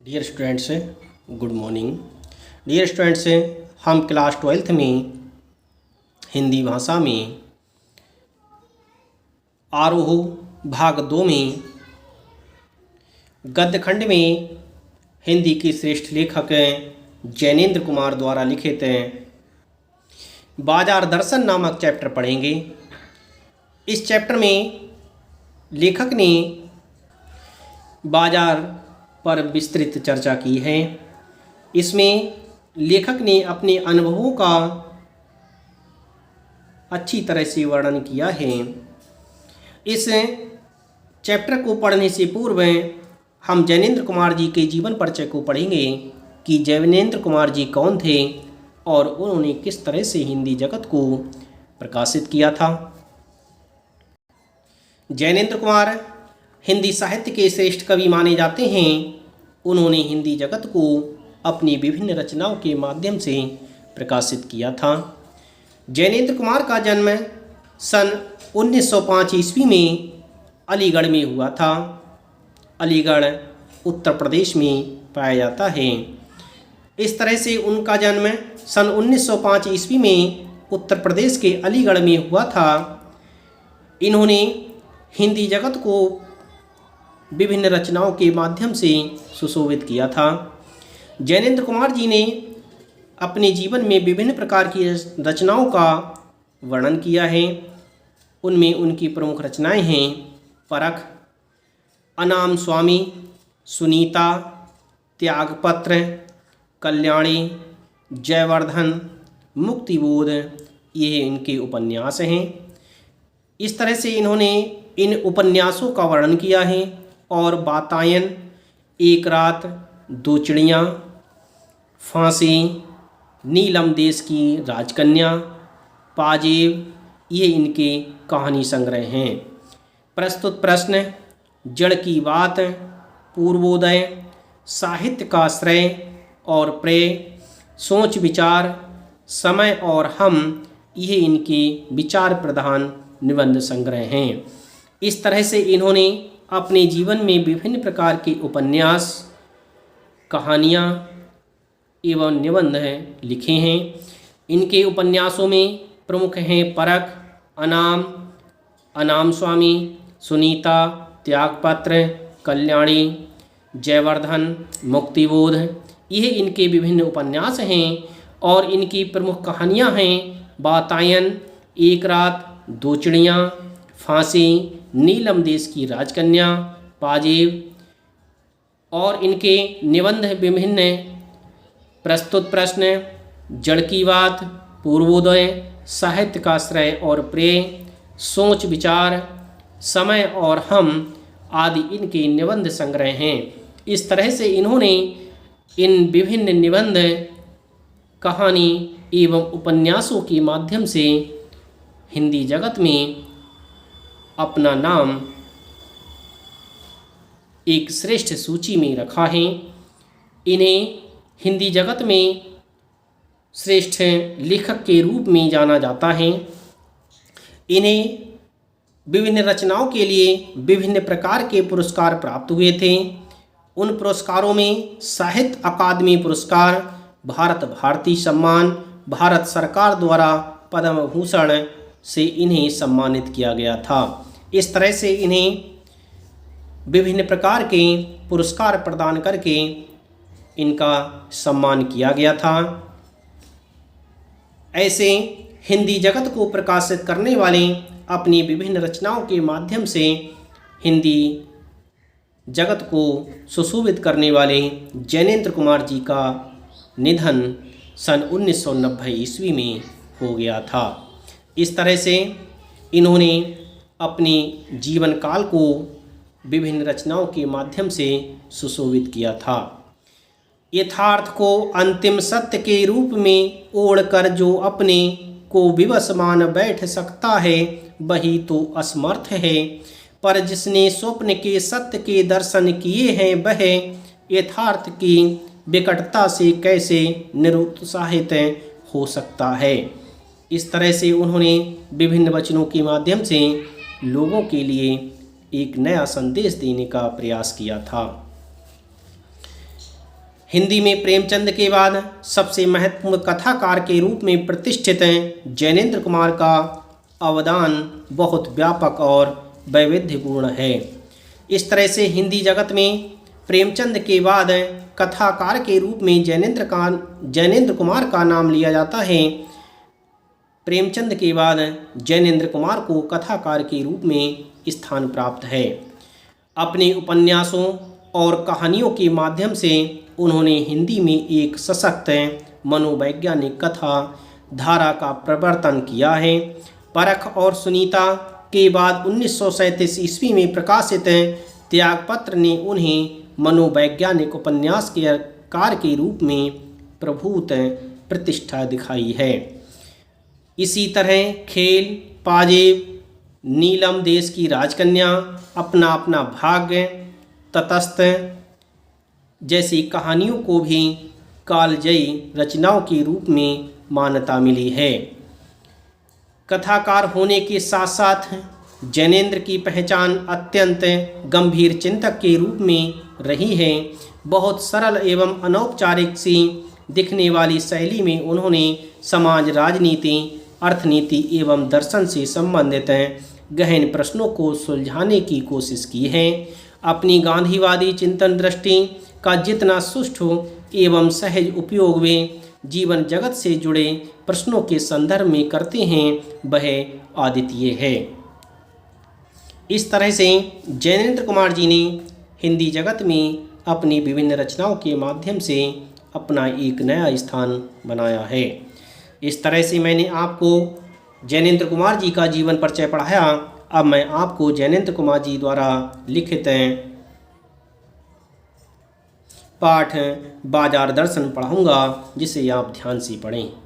Dear students, good morning. Dear students, हम class 12th में हिंदी भाषा में आरोह भाग 2 में गद्य खंड में हिंदी के श्रेष्ठ लेखक जैनेन्द्र कुमार द्वारा लिखित बाजार दर्शन नामक चैप्टर पढ़ेंगे। इस चैप्टर में लेखक ने बाजार पर विस्तृत चर्चा की है। इसमें लेखक ने अपने अनुभवों का अच्छी तरह से वर्णन किया है। इस चैप्टर को पढ़ने से पूर्व हम जैनेन्द्र कुमार जी के जीवन परिचय को पढ़ेंगे कि जैनेन्द्र कुमार जी कौन थे और उन्होंने किस तरह से हिंदी जगत को प्रकाशित किया था। जैनेन्द्र कुमार हिंदी साहित्य के श्रेष्ठ कवि माने जाते हैं। उन्होंने हिंदी जगत को अपनी विभिन्न रचनाओं के माध्यम से प्रकाशित किया था। जैनेन्द्र कुमार का जन्म सन 1905 ईस्वी में अलीगढ़ में हुआ था। अलीगढ़ उत्तर प्रदेश में पाया जाता है। इस तरह से उनका जन्म सन 1905 ईस्वी में उत्तर प्रदेश के अलीगढ़ में हुआ था। इन्होंने हिंदी जगत को विभिन्न रचनाओं के माध्यम से सुशोभित किया था। जैनेन्द्र कुमार जी ने अपने जीवन में विभिन्न प्रकार की रचनाओं का वर्णन किया है। उनमें उनकी प्रमुख रचनाएं हैं परख, अनाम स्वामी, सुनीता, त्यागपत्र, कल्याणी, जयवर्धन, मुक्तिबोध, ये इनके उपन्यास हैं। इस तरह से इन्होंने इन उपन्यासों का वर्णन किया है। और वातायन, एक रात, दो चिड़ियाँ, फांसी, नीलम देश की राजकन्या, पाजेब, ये इनके कहानी संग्रह हैं। प्रस्तुत प्रश्न, जड़ की बात, पूर्वोदय, साहित्य का श्रेय और प्रेय, सोच विचार, समय और हम, ये इनके विचार प्रधान निबंध संग्रह हैं। इस तरह से इन्होंने अपने जीवन में विभिन्न प्रकार के उपन्यास, कहानियाँ एवं निबंध लिखे हैं। इनके उपन्यासों में प्रमुख हैं परख, अनाम, अनाम स्वामी, सुनीता, त्यागपत्र, कल्याणी, जयवर्धन, मुक्तिबोध, ये इनके विभिन्न उपन्यास हैं। और इनकी प्रमुख कहानियाँ हैं वातायन, एक रात, दो चिड़ियाँ, फांसी, नीलम देश की राजकन्या, पाजेब। और इनके निबंध विभिन्न प्रस्तुत प्रश्न, जड़ की बात, पूर्वोदय, साहित्य का श्रेय और प्रेय, सोच विचार, समय और हम आदि इनके निबंध संग्रह हैं। इस तरह से इन्होंने इन विभिन्न निबंध, कहानी एवं उपन्यासों के माध्यम से हिंदी जगत में अपना नाम एक श्रेष्ठ सूची में रखा है। इन्हें हिंदी जगत में श्रेष्ठ लेखक के रूप में जाना जाता है। इन्हें विभिन्न रचनाओं के लिए विभिन्न प्रकार के पुरस्कार प्राप्त हुए थे। उन पुरस्कारों में साहित्य अकादमी पुरस्कार, भारत भारती सम्मान, भारत सरकार द्वारा पद्म भूषण से इन्हें सम्मानित किया गया था। इस तरह से इन्हें विभिन्न प्रकार के पुरस्कार प्रदान करके इनका सम्मान किया गया था। ऐसे हिंदी जगत को प्रकाशित करने वाले अपनी विभिन्न रचनाओं के माध्यम से हिंदी जगत को सुशोभित करने वाले जैनेन्द्र कुमार जी का निधन सन 1990 ईस्वी में हो गया था। इस तरह से इन्होंने अपने जीवन काल को विभिन्न रचनाओं के माध्यम से सुशोभित किया था। यथार्थ को अंतिम सत्य के रूप में ओढ़कर जो अपने को विवश मान बैठ सकता है, वही तो असमर्थ है। पर जिसने स्वप्न के सत्य के दर्शन किए हैं, वह यथार्थ की विकटता से कैसे निरुत्साहित हो सकता है। इस तरह से उन्होंने विभिन्न वचनों के माध्यम से लोगों के लिए एक नया संदेश देने का प्रयास किया था। हिंदी में प्रेमचंद के बाद सबसे महत्वपूर्ण कथाकार के रूप में प्रतिष्ठित जैनेंद्र कुमार का अवदान बहुत व्यापक और वैविध्यपूर्ण है। इस तरह से हिंदी जगत में प्रेमचंद के बाद कथाकार के रूप में जैनेंद्र कुमार का नाम लिया जाता है। प्रेमचंद के बाद जैनेंद्र कुमार को कथाकार के रूप में स्थान प्राप्त है। अपने उपन्यासों और कहानियों के माध्यम से उन्होंने हिंदी में एक सशक्त मनोवैज्ञानिक कथा धारा का प्रवर्तन किया है। परख और सुनीता के बाद 1937 ईस्वी में प्रकाशित त्यागपत्र ने उन्हें मनोवैज्ञानिक उपन्यासकार के रूप में प्रभुत प्रतिष्ठा दिखाई है। इसी तरह खेल, पाजेब, नीलम देश की राजकन्या, अपना अपना भाग्य, तटस्थ जैसी कहानियों को भी कालजयी रचनाओं के रूप में मान्यता मिली है। कथाकार होने के साथ साथ जैनेंद्र की पहचान अत्यंत गंभीर चिंतक के रूप में रही है। बहुत सरल एवं अनौपचारिक सी दिखने वाली शैली में उन्होंने समाज, राजनीति, अर्थनीति एवं दर्शन से संबंधित गहन प्रश्नों को सुलझाने की कोशिश की है। अपनी गांधीवादी चिंतन दृष्टि का जितना सुष्ठु एवं सहज उपयोग वे जीवन जगत से जुड़े प्रश्नों के संदर्भ में करते हैं वह अद्वितीय है। इस तरह से जैनेंद्र कुमार जी ने हिंदी जगत में अपनी विभिन्न रचनाओं के माध्यम से अपना एक नया स्थान बनाया है। इस तरह से मैंने आपको जैनेंद्र कुमार जी का जीवन परिचय पढ़ाया। अब मैं आपको जैनेंद्र कुमार जी द्वारा लिखित पाठ बाजार दर्शन पढ़ाऊँगा, जिसे आप ध्यान से पढ़ें।